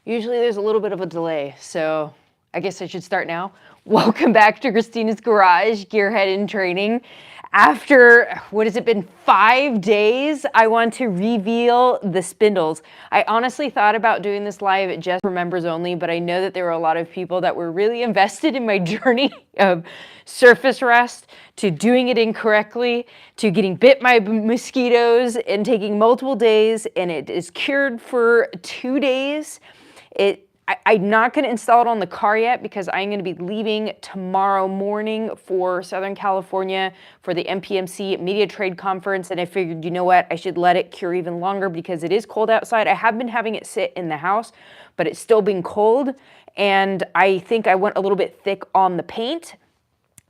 Usually there's a little bit of a delay, so I guess I should start now. Welcome back to Christina's Garage, Gearhead in Training. After, what has it been, 5 days, I want to reveal the Spindles. I honestly thought about doing this live just for members only, but I know that there were a lot of people that were really invested in my journey of surface rest, to doing it incorrectly, to getting bit by mosquitoes and taking multiple days, and it is cured for 2 days. I'm not going to install it on the car yet because I'm going to be leaving tomorrow morning for Southern California for the MPMC Media Trade Conference, and I figured, you know what, I should let it cure even longer because it is cold outside. I have been having it sit in the house, but it's still been cold, and I think I went a little bit thick on the paint.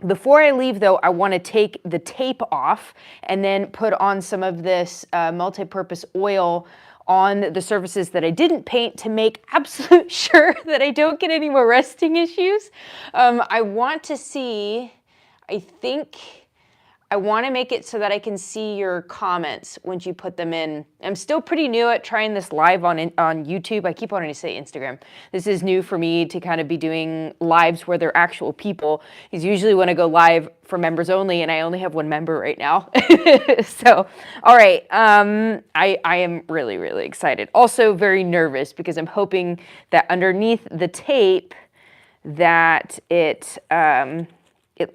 Before I leave, though, I want to take the tape off and then put on some of this multi-purpose oil on the surfaces that I didn't paint to make absolute sure that I don't get any more rusting issues. I want to see, I think I want to make it so that I can see your comments once you put them in. I'm still pretty new at trying this live on YouTube. I keep wanting to say Instagram. This is new for me to kind of be doing lives where they're actual people. Because usually when I go live for members only, and I only have one member right now. So, all right. I am really, really excited. Also very nervous because I'm hoping that underneath the tape that it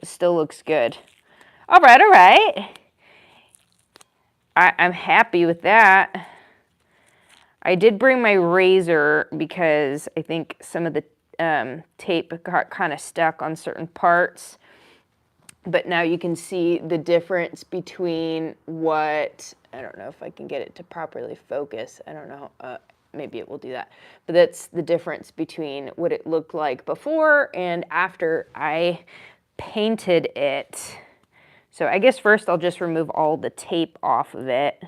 still looks good. All right. I'm happy with that. I did bring my razor because I think some of the tape got kind of stuck on certain parts. But now you can see the difference between what, I don't know if I can get it to properly focus. I don't know. Maybe it will do that. But that's the difference between what it looked like before and after I painted it. So I guess first I'll just remove all the tape off of it.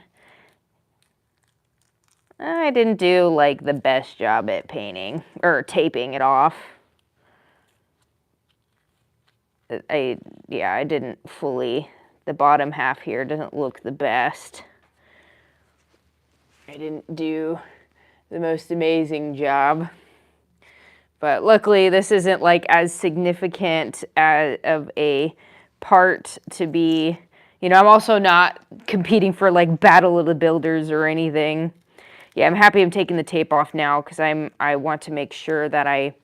I didn't do like the best job at painting or taping it off. I didn't fully, the bottom half here doesn't look the best. I didn't do the most amazing job. But luckily this isn't like as significant of a part to be, you know, I'm also not competing for like Battle of the Builders or anything. Yeah, I'm happy I'm taking the tape off now because I want to make sure that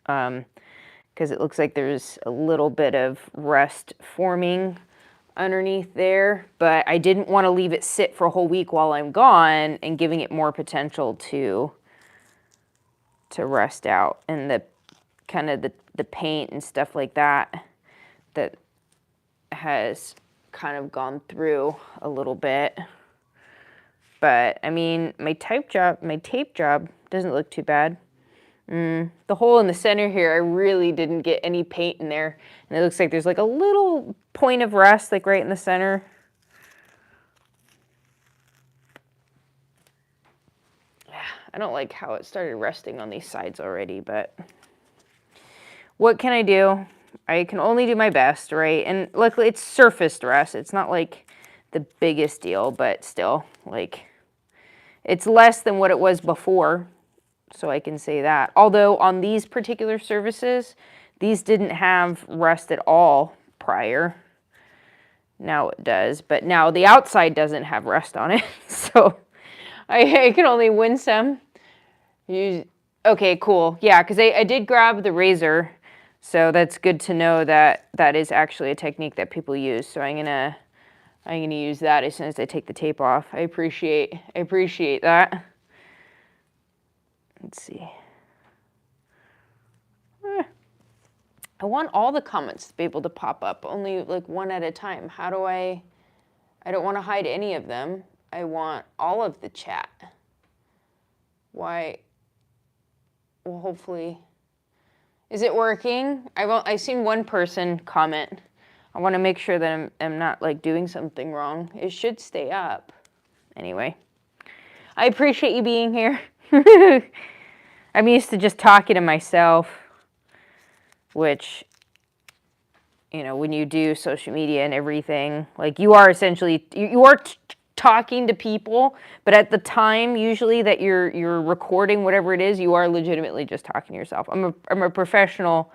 because it looks like there's a little bit of rust forming underneath there, but I didn't want to leave it sit for a whole week while I'm gone and giving it more potential to rust out, and the kind of the paint and stuff like that has kind of gone through a little bit. But I mean, my tape job doesn't look too bad. The hole in the center here, I really didn't get any paint in there, and it looks like there's like a little point of rust like right in the center. I don't like how it started rusting on these sides already, but what can I do? I can only do my best, right? And luckily it's surfaced rust. It's not like the biggest deal, but still, like, it's less than what it was before, so I can say that. Although on these particular surfaces, these didn't have rust at all prior. Now it does, but now the outside doesn't have rust on it, so I can only win some. Okay, cool. Yeah, because I did grab the razor, so that's good to know that that is actually a technique that people use. So I'm gonna use that as soon as I take the tape off. I appreciate that. Let's see. I want all the comments to be able to pop up, only like one at a time. How do I don't want to hide any of them. I want all of the chat. Why? Well, hopefully. Is it working? I've seen one person comment. I want to make sure that I'm not like doing something wrong. It should stay up. Anyway, I appreciate you being here. I'm used to just talking to myself, which, you know, when you do social media and everything, like you are essentially, you are talking to people, but at the time usually that you're recording whatever it is, you are legitimately just talking to yourself. I'm a professional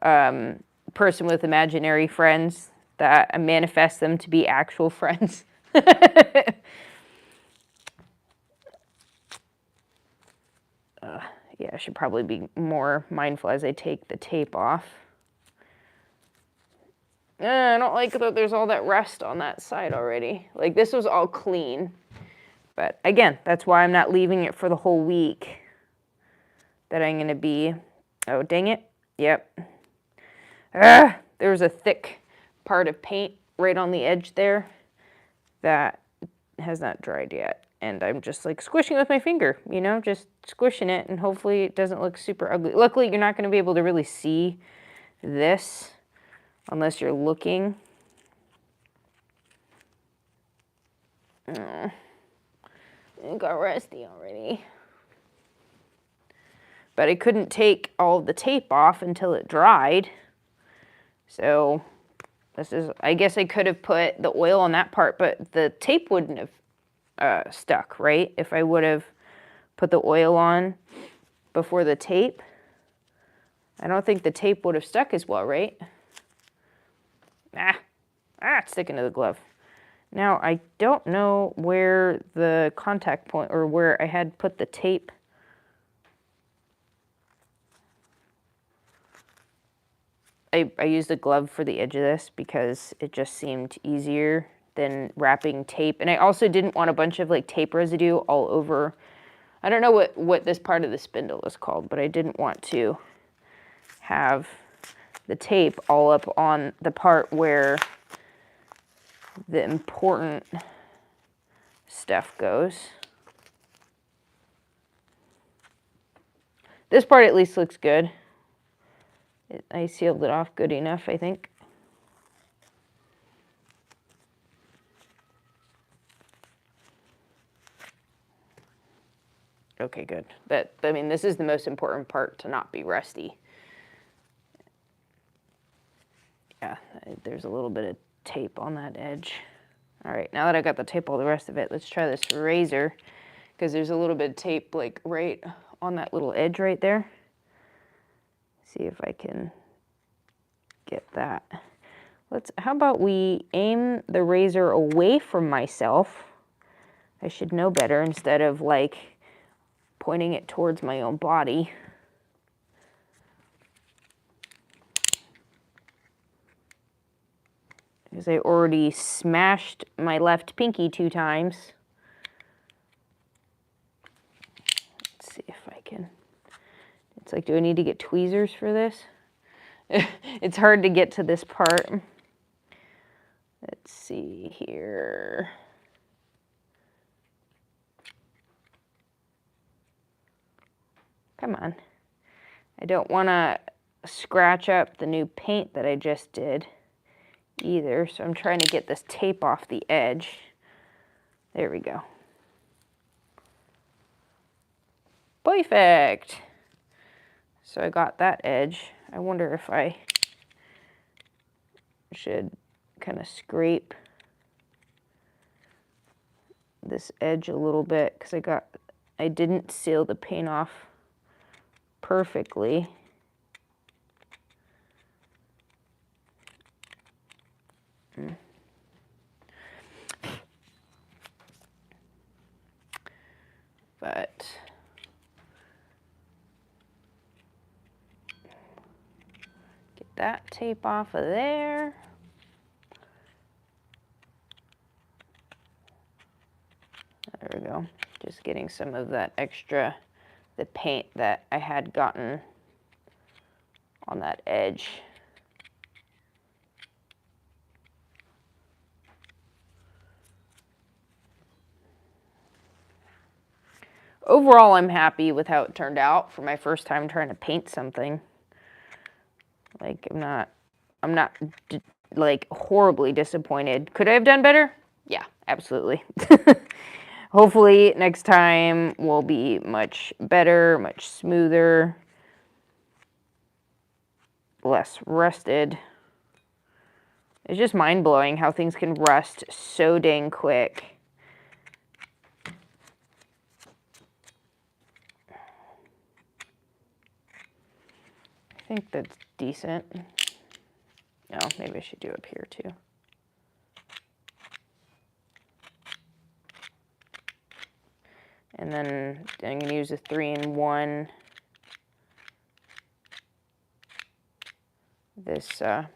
person with imaginary friends that I manifest them to be actual friends. Yeah, I should probably be more mindful as I take the tape off. I don't like that there's all that rust on that side already. Like, this was all clean. But again, that's why I'm not leaving it for the whole week. That I'm going to be... Oh, dang it. Yep. There was a thick part of paint right on the edge there that has not dried yet. And I'm just like squishing with my finger, you know, just squishing it, and hopefully it doesn't look super ugly. Luckily, you're not going to be able to really see this unless you're looking. Oh, it got rusty already. But I couldn't take all of the tape off until it dried. So this is, I guess I could have put the oil on that part, but the tape wouldn't have stuck, right? If I would have put the oil on before the tape, I don't think the tape would have stuck as well, right? It's sticking to the glove. Now, I don't know where the contact point, or where I had put the tape. I used a glove for the edge of this because it just seemed easier than wrapping tape. And I also didn't want a bunch of like tape residue all over. I don't know what this part of the spindle is called, but I didn't want to have the tape all up on the part where the important stuff goes. This part at least looks good. I sealed it off good enough, I think. Okay, good. I mean, this is the most important part, to not be rusty. Yeah, there's a little bit of tape on that edge. All right, now that I got the tape, all the rest of it, let's try this razor, because there's a little bit of tape like right on that little edge right there. See if I can get that. How about we aim the razor away from myself? I should know better, instead of like pointing it towards my own body. Because I already smashed my left pinky 2 times. Let's see if I can. It's like, do I need to get tweezers for this? It's hard to get to this part. Let's see here. Come on. I don't want to scratch up the new paint that I just did either, so I'm trying to get this tape off the edge. There we go. Perfect. So I got that edge. I wonder if I should kind of scrape this edge a little bit, because I didn't seal the paint off perfectly. But get that tape off of there. There we go. Just getting some of that extra, the paint that I had gotten on that edge. Overall, I'm happy with how it turned out for my first time trying to paint something. Like, I'm not like horribly disappointed. Could I have done better? Yeah, absolutely. Hopefully next time will be much better, much smoother, less rusted. It's just mind-blowing how things can rust so dang quick. think that's decent. No, maybe I should do up here too. And then I'm going to use a 3-in-1. This, I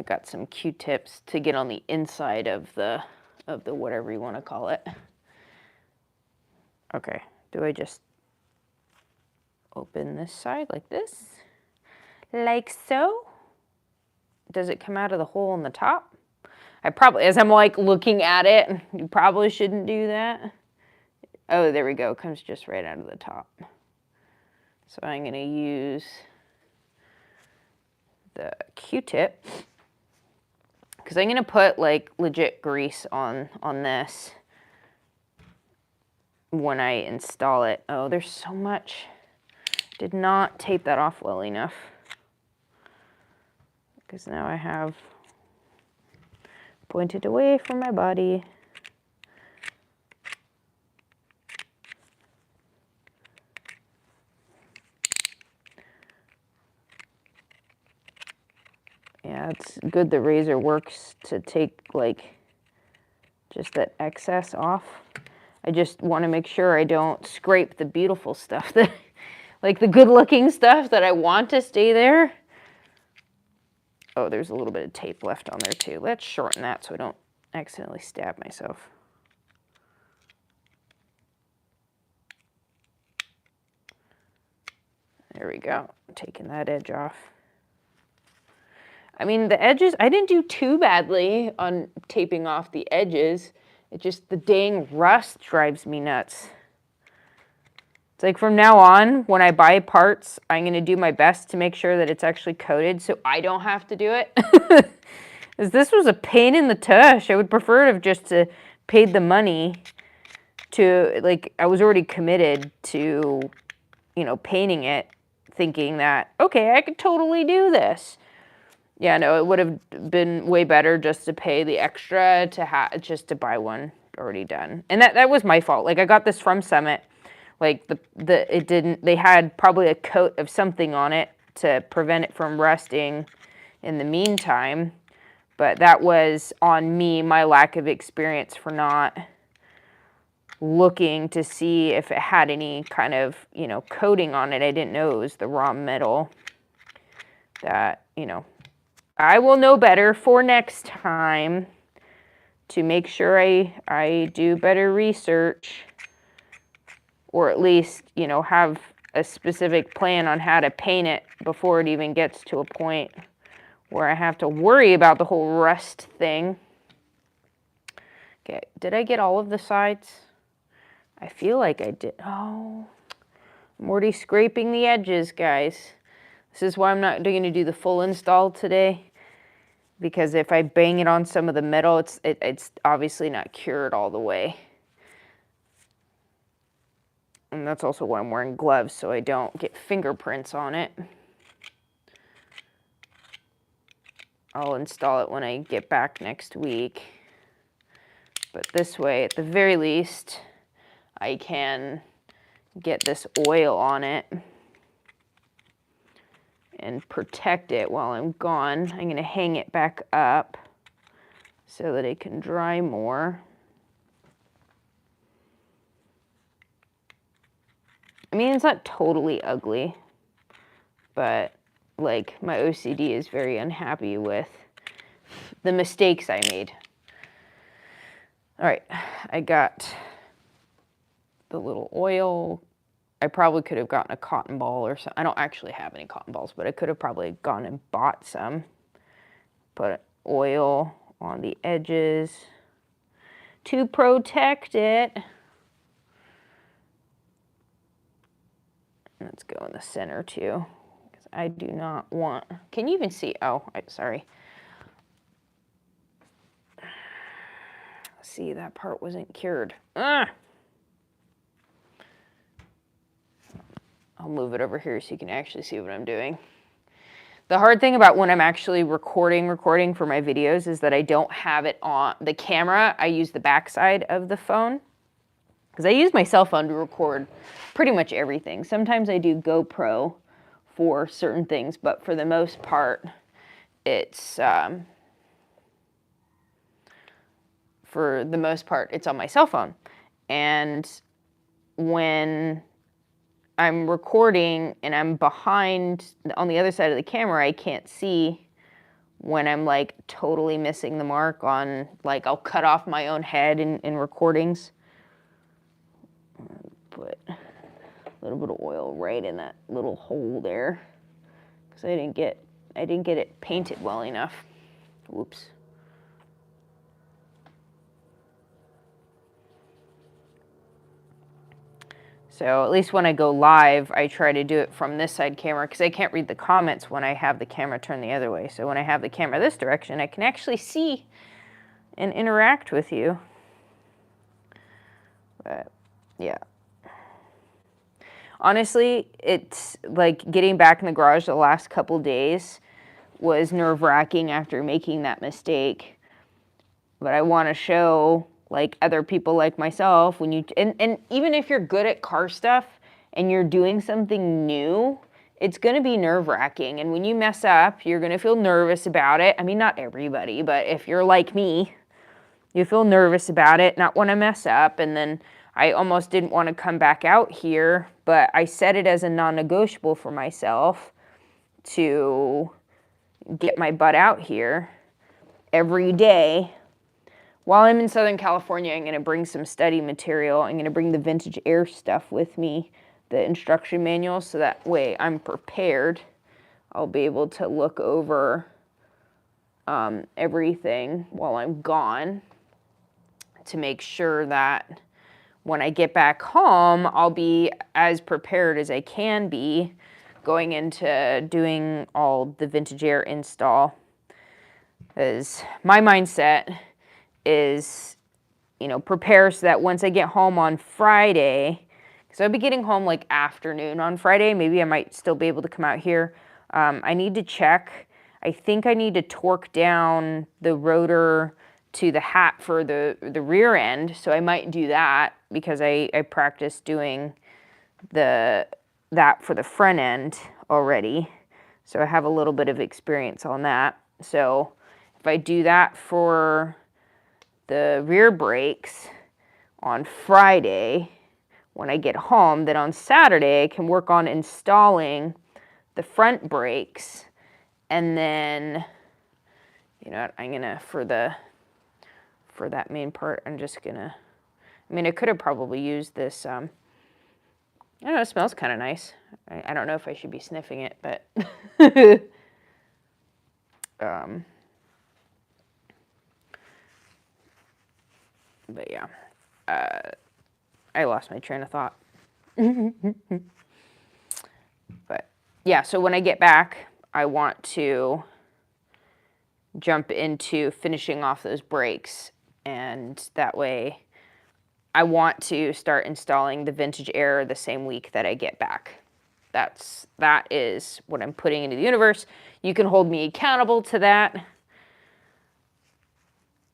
got some Q-tips to get on the inside of the whatever you want to call it. Okay, do I just open this side like this? Like so? Does it come out of the hole in the top? I probably, as I'm like looking at it, you probably shouldn't do that. Oh, there we go. It comes just right out of the top. So I'm going to use the Q-tip because I'm going to put like legit grease on this when I install it. Oh, there's so much. Did not tape that off well enough because now I have pointed away from my body. Yeah, it's good the razor works to take like just that excess off. I just want to make sure I don't scrape the beautiful stuff, that like the good looking stuff that I want to stay there. Oh, there's a little bit of tape left on there too. Let's shorten that so I don't accidentally stab myself. There we go, taking that edge off. I mean, the edges, I didn't do too badly on taping off the edges. It just, the dang rust drives me nuts. It's like from now on, when I buy parts, I'm going to do my best to make sure that it's actually coated so I don't have to do it. Because this was a pain in the tush. I would prefer to have just paid the money to, like, I was already committed to, you know, painting it, thinking that, okay, I could totally do this. Yeah, no, it would have been way better just to pay the extra to just to buy one already done. And that was my fault. Like, I got this from Summit. Like, they had probably a coat of something on it to prevent it from rusting in the meantime. But that was on me, my lack of experience for not looking to see if it had any kind of, you know, coating on it. I didn't know it was the raw metal that, you know, I will know better for next time to make sure I do better research, or at least, you know, have a specific plan on how to paint it before it even gets to a point where I have to worry about the whole rust thing. Okay, did I get all of the sides? I feel like I did. Oh, I'm already scraping the edges, guys. This is why I'm not going to do the full install today, because if I bang it on some of the metal, it's obviously not cured all the way. And that's also why I'm wearing gloves, so I don't get fingerprints on it. I'll install it when I get back next week. But this way, at the very least, I can get this oil on it and protect it while I'm gone. I'm going to hang it back up so that it can dry more. I mean, it's not totally ugly, but like my OCD is very unhappy with the mistakes I made. All right, I got the little oil. I probably could have gotten a cotton ball or something. I don't actually have any cotton balls, but I could have probably gone and bought some. Put oil on the edges to protect it. Let's go in the center too, because I do not want, can you even see? Oh, sorry. See, that part wasn't cured. I'll move it over here so you can actually see what I'm doing. The hard thing about when I'm actually recording for my videos is that I don't have it on the camera. I use the back side of the phone. because I use my cell phone to record pretty much everything. Sometimes I do GoPro for certain things, but for the most part, it's on my cell phone. And when I'm recording and I'm behind on the other side of the camera, I can't see when I'm like totally missing the mark on, like, I'll cut off my own head in recordings. Put a little bit of oil right in that little hole there because I didn't get it painted well enough. Whoops. So at least when I go live, I try to do it from this side camera because I can't read the comments when I have the camera turned the other way. So when I have the camera this direction, I can actually see and interact with you. But yeah. Honestly, it's like getting back in the garage the last couple days was nerve-wracking after making that mistake. But I want to show like other people like myself when you and even if you're good at car stuff and you're doing something new, it's going to be nerve-wracking, and when you mess up, you're going to feel nervous about it. I mean, not everybody, but if you're like me, you feel nervous about it, not want to mess up. And then I almost didn't want to come back out here, but I set it as a non-negotiable for myself to get my butt out here every day. While I'm in Southern California, I'm going to bring some study material. I'm going to bring the vintage air stuff with me, the instruction manual, so that way I'm prepared. I'll be able to look over everything while I'm gone to make sure that when I get back home, I'll be as prepared as I can be going into doing all the vintage air install. Because my mindset is, you know, prepare so that once I get home on Friday, because I'll be getting home like afternoon on Friday, maybe I might still be able to come out here. I need to check. I think I need to torque down the rotor to the hat for the rear end, so I might do that because I practiced doing that for the front end already, so I have a little bit of experience on that. So if I do that for the rear brakes on Friday when I get home, then on Saturday I can work on installing the front brakes, and then, you know what, I'm gonna, for that main part, I'm just gonna, I mean, I could have probably used this, I don't know, it smells kind of nice. I don't know if I should be sniffing it, but but yeah, I lost my train of thought. But yeah, so when I get back, I want to jump into finishing off those brakes, and that way I want to start installing the vintage air the same week that I get back. That is what I'm putting into the universe. You can hold me accountable to that.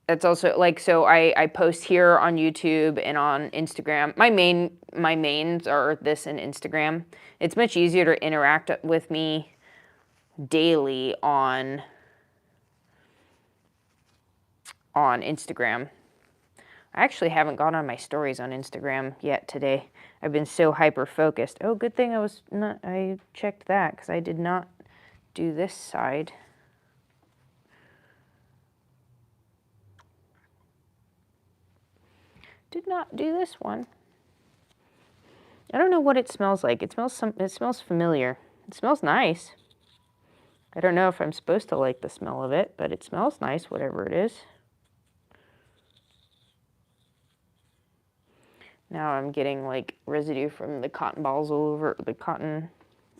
That's also like, so I post here on YouTube and on Instagram. My mains are this and Instagram. It's much easier to interact with me daily on Instagram. I actually haven't gone on my stories on Instagram yet today. I've been so hyper focused. Oh, good thing I checked that because I did not do this side. Did not do this one. I don't know what it smells like. It smells familiar. It smells nice. I don't know if I'm supposed to like the smell of it, but it smells nice, whatever it is. Now I'm getting like residue from the cotton balls all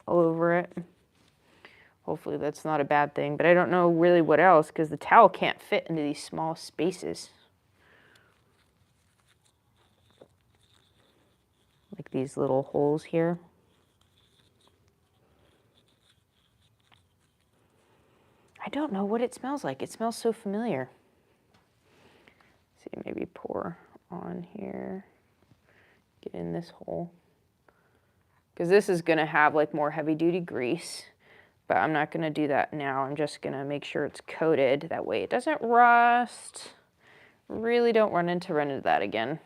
over it. Hopefully that's not a bad thing, but I don't know really what else because the towel can't fit into these small spaces. Like these little holes here. I don't know what it smells like. It smells so familiar. Let's see, maybe pour on here. get in this hole. Because this is going to have like more heavy duty grease, but I'm not going to do that now. I'm just going to make sure it's coated. That way it doesn't rust. Really don't run into that again.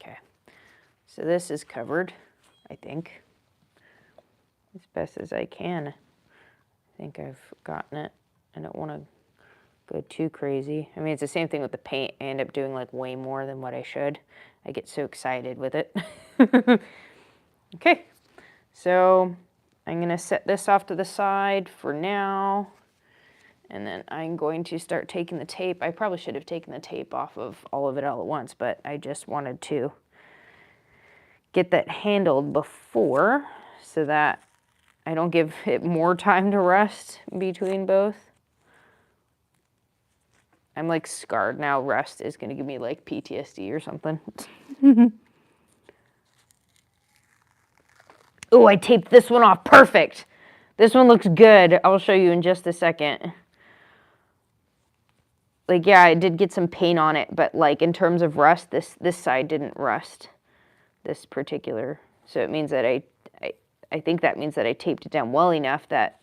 Okay, so this is covered, I think, as best as I can. I think I've gotten it. I don't want to go too crazy. I mean, it's the same thing with the paint. I end up doing like way more than what I should. I get so excited with it. Okay, so I'm going to set this off to the side for now. And then I'm going to start taking the tape. I probably should have taken the tape off of all of it all at once, but I just wanted to get that handled before so that I don't give it more time to rust between both. I'm like scarred now. Rust is going to give me like PTSD or something. Oh, I taped this one off. Perfect. This one looks good. I'll show you in just a second. Like, yeah, I did get some paint on it, but like in terms of rust, this side didn't rust, this particular. So it means that I think that means that I taped it down well enough that,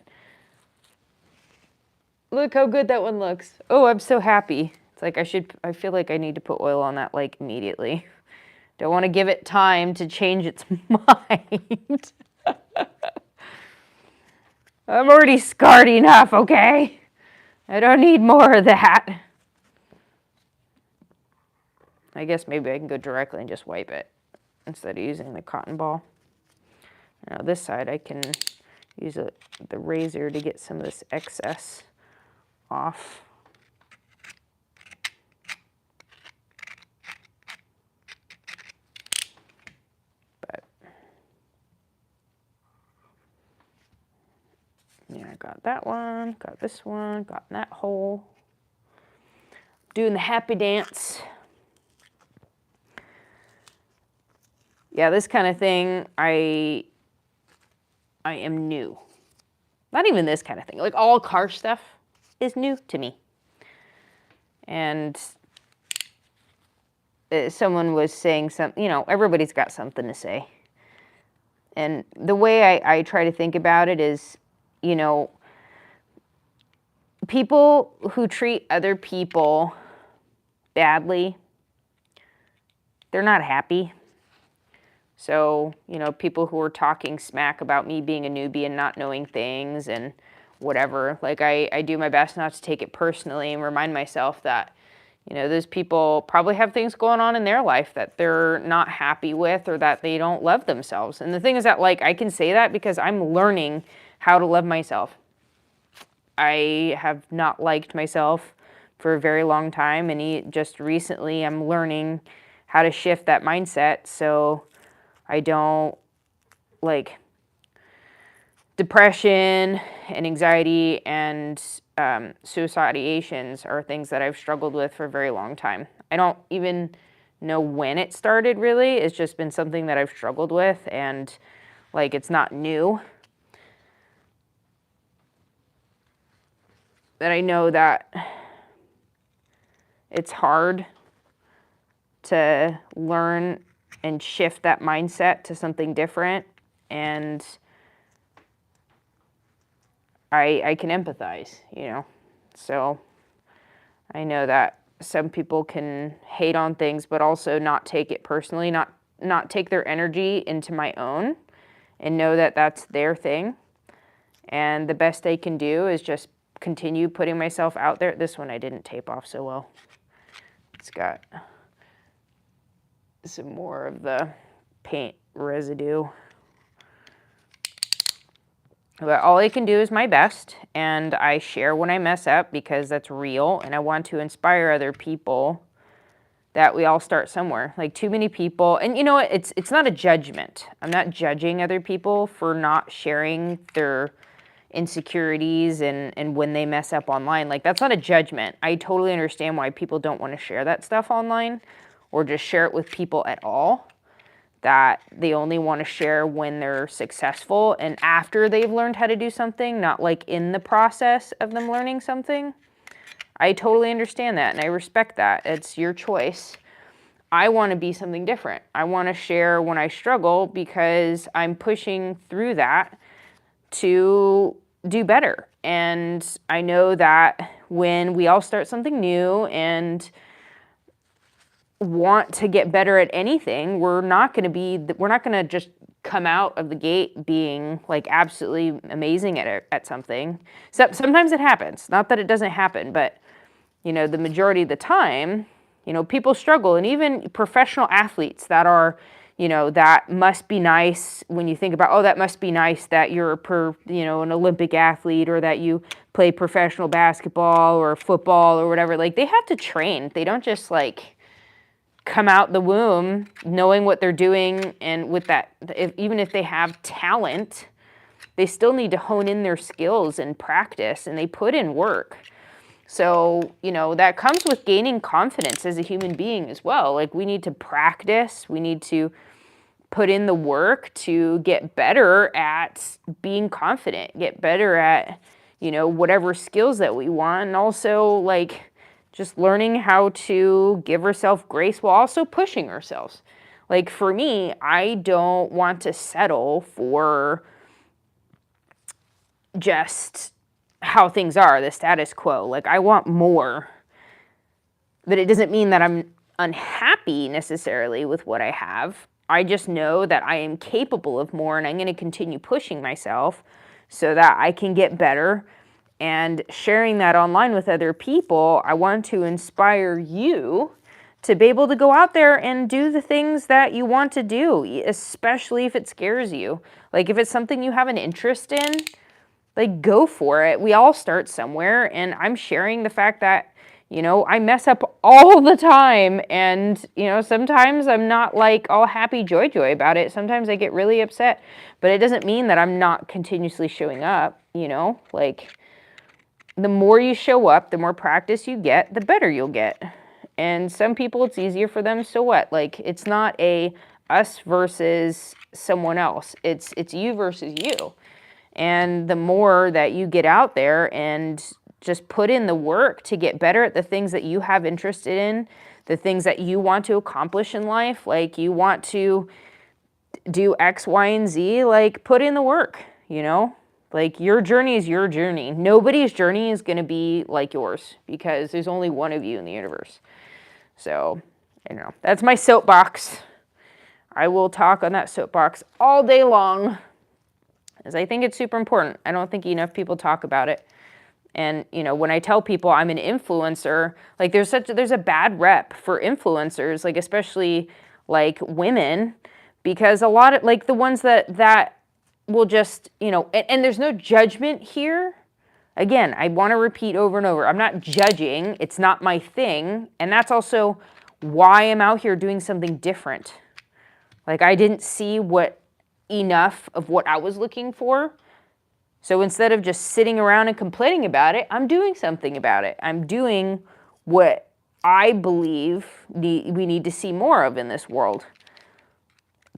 look how good that one looks. Oh, I'm so happy. It's like I feel like I need to put oil on that like immediately. Don't want to give it time to change its mind. I'm already scarred enough, okay? I don't need more of that. I guess maybe I can go directly and just wipe it instead of using the cotton ball. Now this side I can use the razor to get some of this excess off. But yeah, I got that one, got this one, got in that hole. Doing the happy dance. Yeah, this kind of thing, I am new. Not even this kind of thing. Like all car stuff is new to me. And someone was saying something, you know, everybody's got something to say. And the way I try to think about it is, you know, people who treat other people badly, they're not happy. So, you know, people who are talking smack about me being a newbie and not knowing things and whatever, like I do my best not to take it personally and remind myself that, you know, those people probably have things going on in their life that they're not happy with or that they don't love themselves. And the thing is that, like, I can say that because I'm learning how to love myself. I have not liked myself for a very long time, and just recently I'm learning how to shift that mindset so I don't, like, depression and anxiety and suicide ideations are things that I've struggled with for a very long time. I don't even know when it started, really. It's just been something that I've struggled with, and, like, it's not new. That I know that it's hard to learn and shift that mindset to something different, and I can empathize, you know. So I know that some people can hate on things, but also not take it personally, not take their energy into my own, and know that that's their thing. And the best I can do is just continue putting myself out there. This one I didn't tape off so well. It's got some more of the paint residue. But all I can do is my best, and I share when I mess up because that's real, and I want to inspire other people that we all start somewhere. Like, too many people, and you know what, it's not a judgment. I'm not judging other people for not sharing their insecurities and when they mess up online. Like, that's not a judgment. I totally understand why people don't want to share that stuff online or just share it with people at all. That they only want to share when they're successful and after they've learned how to do something, not like in the process of them learning something. I totally understand that and I respect that. It's your choice. I want to be something different. I want to share when I struggle because I'm pushing through that to do better. And I know that when we all start something new and want to get better at anything, we're not going to just come out of the gate being like absolutely amazing at something. So sometimes it happens. Not that it doesn't happen, but the majority of the time, people struggle, and even professional athletes that are, that must be nice when you think about, oh, that must be nice that you're an Olympic athlete, or that you play professional basketball or football or whatever. Like, they have to train. They don't just like come out the womb knowing what they're doing, and with that, even if they have talent, they still need to hone in their skills and practice, and they put in work. So, that comes with gaining confidence as a human being as well. Like, we need to practice, we need to put in the work to get better at being confident, get better at, whatever skills that we want, and also like just learning how to give ourselves grace while also pushing ourselves. Like, for me, I don't want to settle for just how things are, the status quo. Like, I want more. But it doesn't mean that I'm unhappy necessarily with what I have. I just know that I am capable of more, and I'm going to continue pushing myself so that I can get better. And sharing that online with other people, I want to inspire you to be able to go out there and do the things that you want to do, especially if it scares you. Like, if it's something you have an interest in, like, go for it. We all start somewhere, and I'm sharing the fact that, I mess up all the time, and, sometimes I'm not like all happy joy about it. Sometimes I get really upset, but it doesn't mean that I'm not continuously showing up, like, the more you show up, the more practice you get, the better you'll get. And some people, it's easier for them, so what? Like, it's not a us versus someone else. It's you versus you. And the more that you get out there and just put in the work to get better at the things that you have interest in, the things that you want to accomplish in life, like you want to do X, Y, and Z, like, put in the work, Like, your journey is your journey. Nobody's journey is going to be like yours because there's only one of you in the universe. So, that's my soapbox. I will talk on that soapbox all day long, as I think it's super important. I don't think enough people talk about it. And, when I tell people I'm an influencer, like, there's a bad rep for influencers, like, especially like women, because a lot of, like, the ones that will just, and there's no judgment here. Again, I want to repeat over and over, I'm not judging. It's not my thing. And that's also why I'm out here doing something different. Like, I didn't see enough of what I was looking for. So instead of just sitting around and complaining about it, I'm doing something about it. I'm doing what I believe we need to see more of in this world.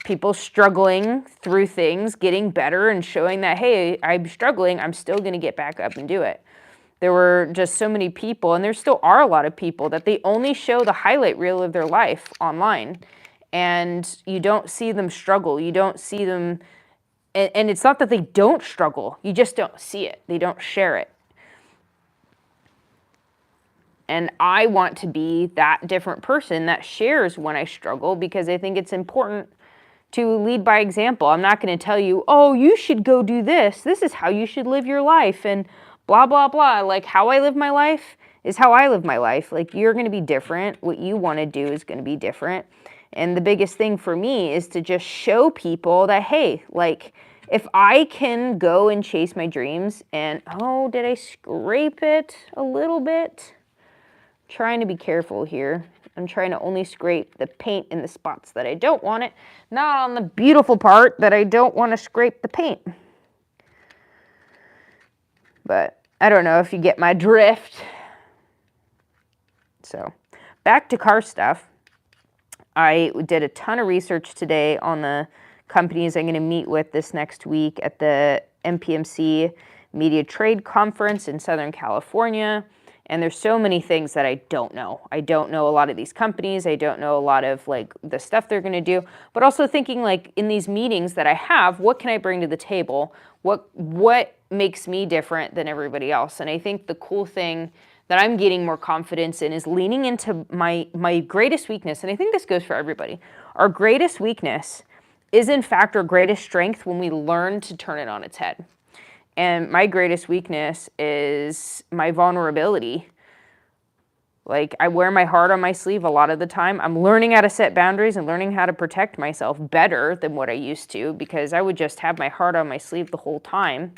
People struggling through things, getting better, and showing that, hey, I'm struggling, I'm still going to get back up and do it. There were just so many people, and there still are a lot of people, that they only show the highlight reel of their life online. And you don't see them struggle. You don't see them, and it's not that they don't struggle. You just don't see it. They don't share it. And I want to be that different person that shares when I struggle, because I think it's important to lead by example. I'm not going to tell you, oh, you should go do this. This is how you should live your life, and blah, blah, blah. Like, how I live my life is how I live my life. Like, you're going to be different. What you want to do is going to be different. And the biggest thing for me is to just show people that, hey, like, if I can go and chase my dreams, and, oh, did I scrape it a little bit? Trying to be careful here. I'm trying to only scrape the paint in the spots that I don't want it, not on the beautiful part that I don't want to scrape the paint. But I don't know if you get my drift. So, back to car stuff. I did a ton of research today on the companies I'm going to meet with this next week at the MPMC Media Trade Conference in Southern California. And there's so many things that I don't know. I don't know a lot of these companies. I don't know a lot of like the stuff they're going to do, but also thinking like in these meetings that I have, what can I bring to the table? What makes me different than everybody else? And I think the cool thing that I'm getting more confidence in is leaning into my greatest weakness. And I think this goes for everybody. Our greatest weakness is in fact our greatest strength when we learn to turn it on its head. And my greatest weakness is my vulnerability. Like, I wear my heart on my sleeve a lot of the time. I'm learning how to set boundaries and learning how to protect myself better than what I used to, because I would just have my heart on my sleeve the whole time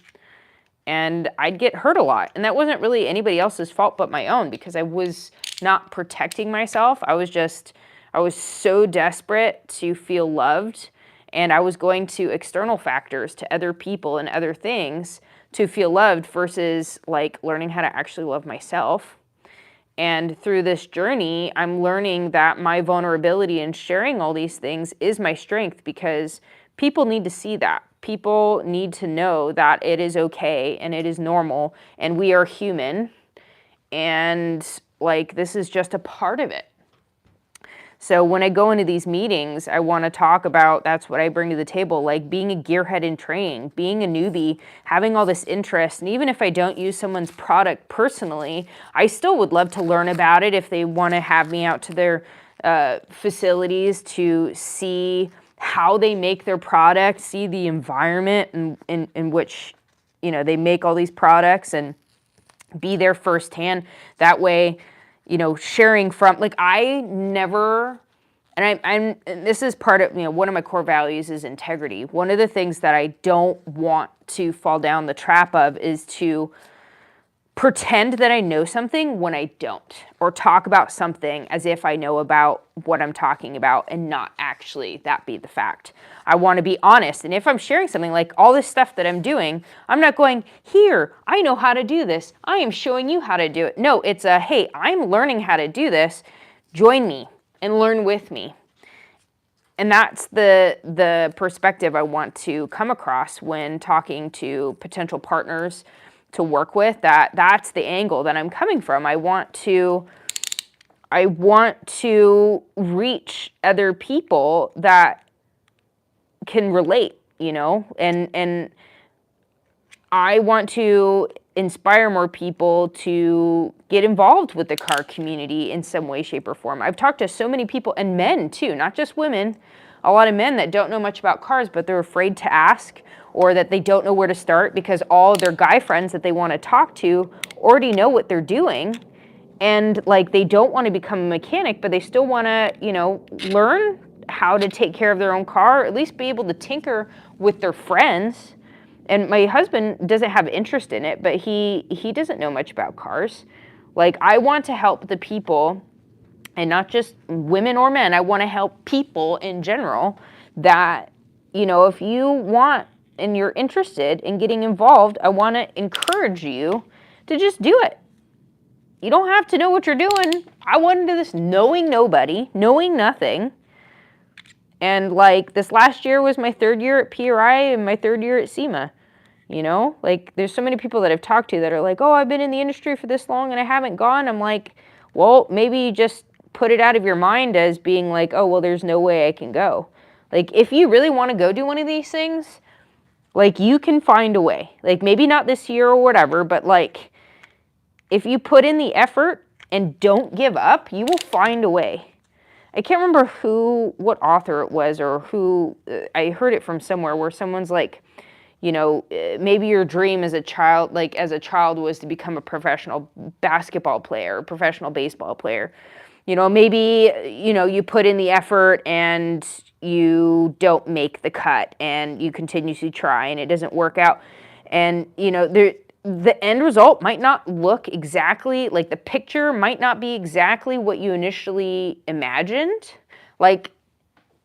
and I'd get hurt a lot. And that wasn't really anybody else's fault but my own, because I was not protecting myself. I was so desperate to feel loved, and I was going to external factors, to other people and other things to feel loved, versus like learning how to actually love myself. And through this journey, I'm learning that my vulnerability and sharing all these things is my strength, because people need to see that. People need to know that it is okay and it is normal and we are human, and like this is just a part of it. So when I go into these meetings, I want to talk about, that's what I bring to the table, like being a gearhead in training, being a newbie, having all this interest. And even if I don't use someone's product personally, I still would love to learn about it if they want to have me out to their facilities to see how they make their product, see the environment in which, you know, they make all these products, and be there firsthand. That way, you know, sharing from, like, I never, and this is part of, you know, one of my core values is integrity. One of the things that I don't want to fall down the trap of is to pretend that I know something when I don't, or talk about something as if I know about what I'm talking about and not actually that be the fact. I want to be honest. And if I'm sharing something like all this stuff that I'm doing, I'm not going, here, I know how to do this, I am showing you how to do it. No, it's a, hey, I'm learning how to do this. Join me and learn with me. And that's the perspective I want to come across when talking to potential partners to work with. That's the angle that I'm coming from. I want to reach other people that can relate, you know, and I want to inspire more people to get involved with the car community in some way, shape, or form. I've talked to so many people, and men too, not just women, a lot of men that don't know much about cars, but they're afraid to ask, or that they don't know where to start because all their guy friends that they want to talk to already know what they're doing. And like, they don't want to become a mechanic, but they still want to, you know, learn how to take care of their own car, or at least be able to tinker with their friends. And my husband doesn't have interest in it, but he doesn't know much about cars. Like, I want to help the people, and not just women or men. I want to help people in general that, you know, if you want and you're interested in getting involved, I want to encourage you to just do it. You don't have to know what you're doing. I went into this knowing nobody, knowing nothing. And like, this last year was my third year at PRI and my third year at SEMA. You know, like, there's so many people that I've talked to that are like, oh, I've been in the industry for this long and I haven't gone. I'm like, well, maybe you just put it out of your mind as being like, oh, well, there's no way I can go. Like, if you really want to go do one of these things, like, you can find a way. Like, maybe not this year or whatever, but like, if you put in the effort and don't give up, you will find a way. I can't remember what author it was, or who, I heard it from somewhere where someone's like, you know, maybe your dream as a child was to become a professional basketball player, a professional baseball player. You know, maybe, you know, you put in the effort and you don't make the cut and you continuously try and it doesn't work out. And, you know, the end result might not look exactly, like, the picture might not be exactly what you initially imagined. Like,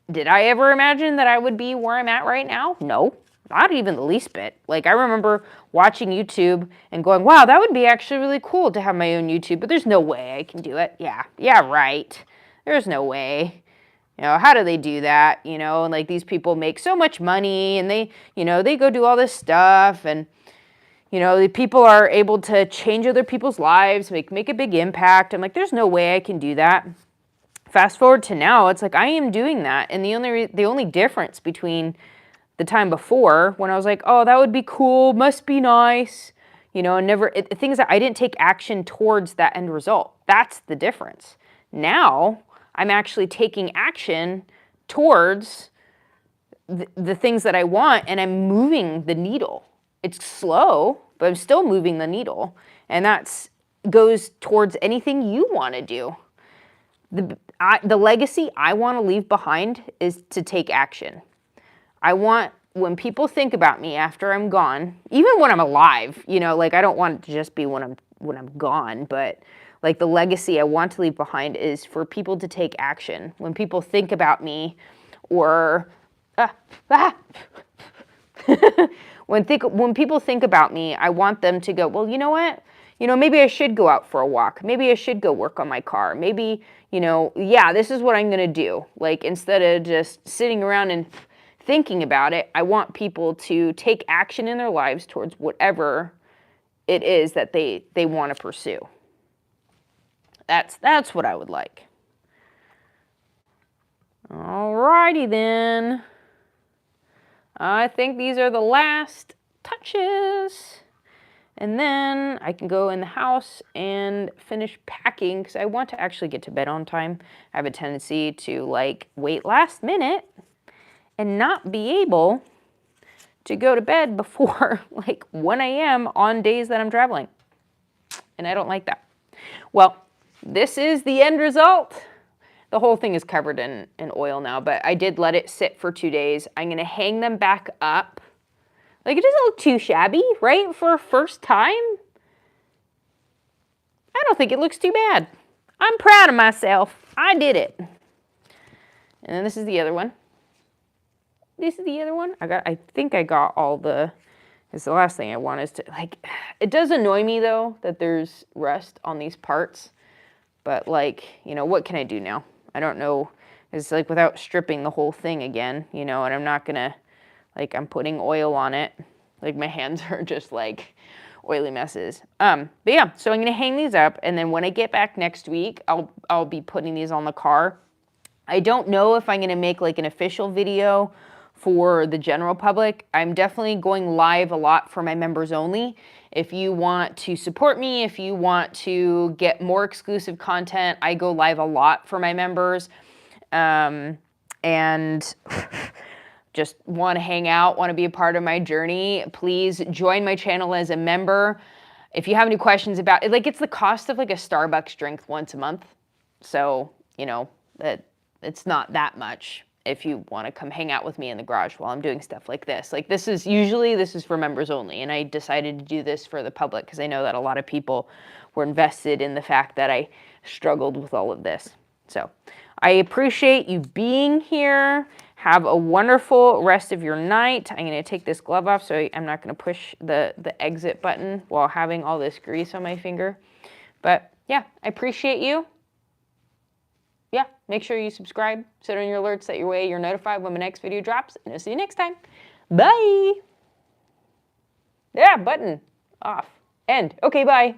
did I ever imagine that I would be where I'm at right now? No. Not even the least bit. Like, I remember watching YouTube and going, wow, that would be actually really cool to have my own YouTube, but there's no way I can do it. Yeah, right. There's no way. You know, how do they do that? You know, and like, these people make so much money and they, you know, they go do all this stuff, and, You know, the people are able to change other people's lives, make a big impact. I'm like, there's no way I can do that. Fast forward to now, it's like I am doing that. And the only difference between the time before, when I was like, oh, that would be cool, must be nice, you know, and things that I didn't take action towards that end result. That's the difference. Now I'm actually taking action towards the things that I want, and I'm moving the needle. It's slow, but I'm still moving the needle. And that goes towards anything you want to do. The legacy I want to leave behind is to take action. I want, when people think about me after I'm gone, even when I'm alive, you know, like I don't want it to just be when I'm gone, but like the legacy I want to leave behind is for people to take action. When people think about me, or when people think about me, I want them to go, well, you know what? You know, maybe I should go out for a walk. Maybe I should go work on my car. Maybe, you know, yeah, this is what I'm going to do. Like, instead of just sitting around and thinking about it, I want people to take action in their lives towards whatever it is that they want to pursue. That's what I would like. Alrighty then. I think these are the last touches. And then I can go in the house and finish packing because I want to actually get to bed on time. I have a tendency to like wait last minute and not be able to go to bed before like 1 a.m. on days that I'm traveling. And I don't like that. Well, this is the end result. The whole thing is covered in oil now, but I did let it sit for 2 days. I'm going to hang them back up. Like, it doesn't look too shabby, right? For a first time. I don't think it looks too bad. I'm proud of myself. I did it. And then this is the other one. This is the other one. I think I got all the, it's the last thing I want is to, like, it does annoy me though that there's rust on these parts. But like, you know, what can I do now? I don't know. It's like without stripping the whole thing again, you know, and I'm not going to, like, I'm putting oil on it. Like, my hands are just, like, oily messes. But yeah, so I'm going to hang these up, and then when I get back next week, I'll be putting these on the car. I don't know if I'm going to make, like, an official video for the general public. I'm definitely going live a lot for my members only. If you want to support me, if you want to get more exclusive content, I go live a lot for my members. And just want to hang out, want to be a part of my journey, please join my channel as a member. If you have any questions about it, like, it's the cost of like a Starbucks drink once a month. So, you know, that it's not that much if you want to come hang out with me in the garage while I'm doing stuff like this. Like, this is for members only. And I decided to do this for the public because I know that a lot of people were invested in the fact that I struggled with all of this. So I appreciate you being here. Have a wonderful rest of your night. I'm going to take this glove off so I'm not going to push the exit button while having all this grease on my finger. But yeah, I appreciate you. Yeah, make sure you subscribe, set on your alerts, that your way you're notified when my next video drops, and I'll see you next time. Bye. Yeah, button off. End. Okay, bye.